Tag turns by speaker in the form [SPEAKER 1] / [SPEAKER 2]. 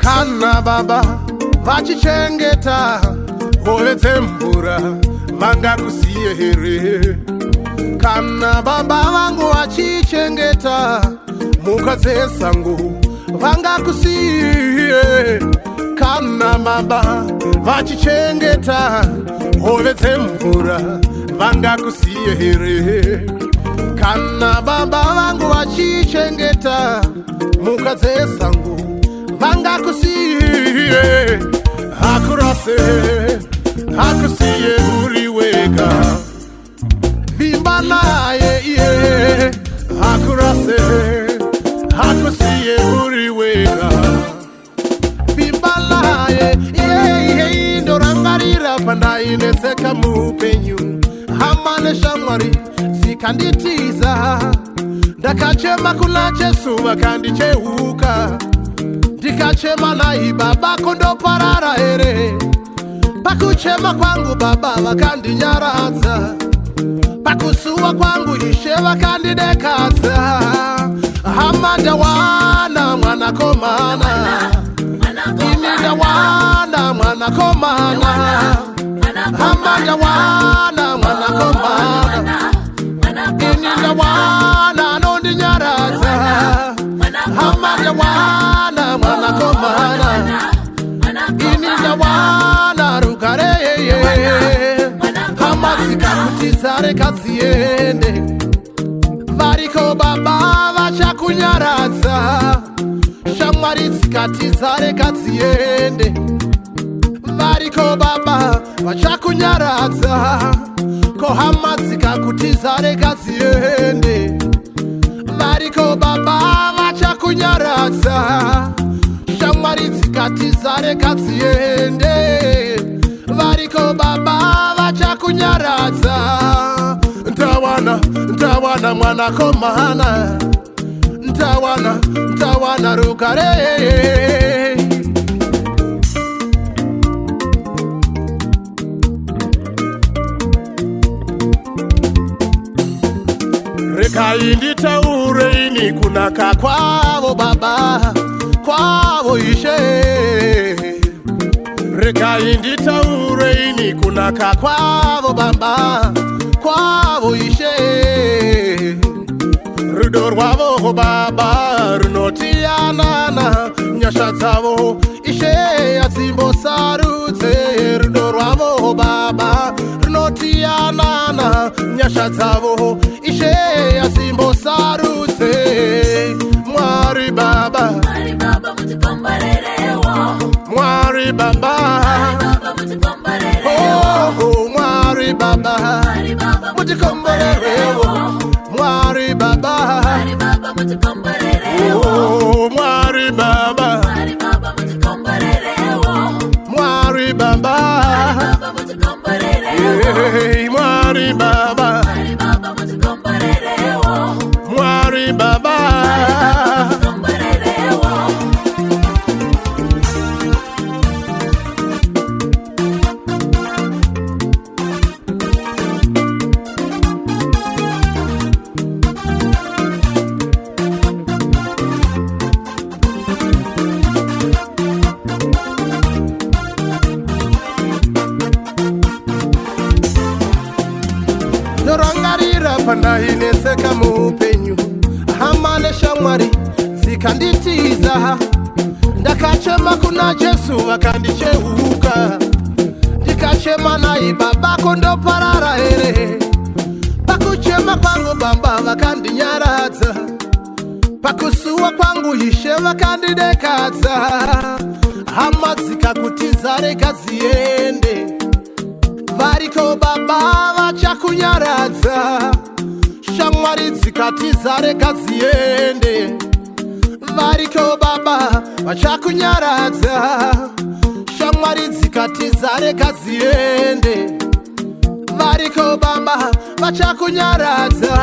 [SPEAKER 1] kana baba vachichengeta hove dzemvura vangakusiye here. Kana baba vangu vachichengeta mhuka dzesango vangakusiye. Kana baba vachichengeta hove dzemvura vangakusiye here. Kana baba vangu vachichengeta mhuka dzesango vangakusiye. Hakurase hakusiye uri wega, vimba naye iye. Hakurase hakusiye uri wega, vimba naye iye. Ndorangarira pandaineseka mupenyu, hamane shamwari zikanditiza. Ndakachema kuna Jesu vakandicheuka, ndikachema naye baba kondoparara here. Pakuchema kwangu baba vakandinyaradza, pakusuwa kwangu Ishe vakandidekadza. Hama ndawana mwanakomana, ini ndawana mwanakomana. Hama ndawana mwanakomana, ini ndawana nondinyaradza. Hama ndawana mwanakomana, ini ndawana rugareye. Hama zikakutizare kaziende, variko baba vachakunyaradza. Shamwari zikatizare kaziende, variko baba vachakunyaradza. Ko hama zikakutizare kaziende, variko baba vachakunyaradza. Shamwari zikatizare kaziende, variko baba vachakunyaradza. Ntawana mwanakomana, ntawana rugare. Rekai nditaure ini kunaka kwavo baba, kwavo Ishe. Rekai nditaure ini kunaka kwavo baba, kwavo Ishe. Rudo rwavo baba runotiyanana, nyasha dzavo Ishe adzimbosarudze. Rudo rwavo baba runotiyanana, nyasha dzavo Ishe adzimbosarudze. Mwari baba,
[SPEAKER 2] Mwari baba mutikomborerewo,
[SPEAKER 1] Mwari baba, oh Mwari baba mutikomborerewo. Mwari baba, oh Mwari baba, Mwari baba, hey Mwari baba, Mwari baba. Ndorangarira pandaineseka mupenyu, hamane shamwari zikanditiza. Ndakachema kuna Jesu vakandicheuka, ndikachema naye baba kondoparara here. Pakuchema kwangu baba vakandinyaradza, pakusuwa kwangu Ishe vakandidekadza. Hama zikakutizare kaziende, variko baba vachakunyaradza. Shamwari zikatizare kaziende, variko baba vachakunyaradza. Shamwari zikatizare kaziende, variko baba vachakunyaradza.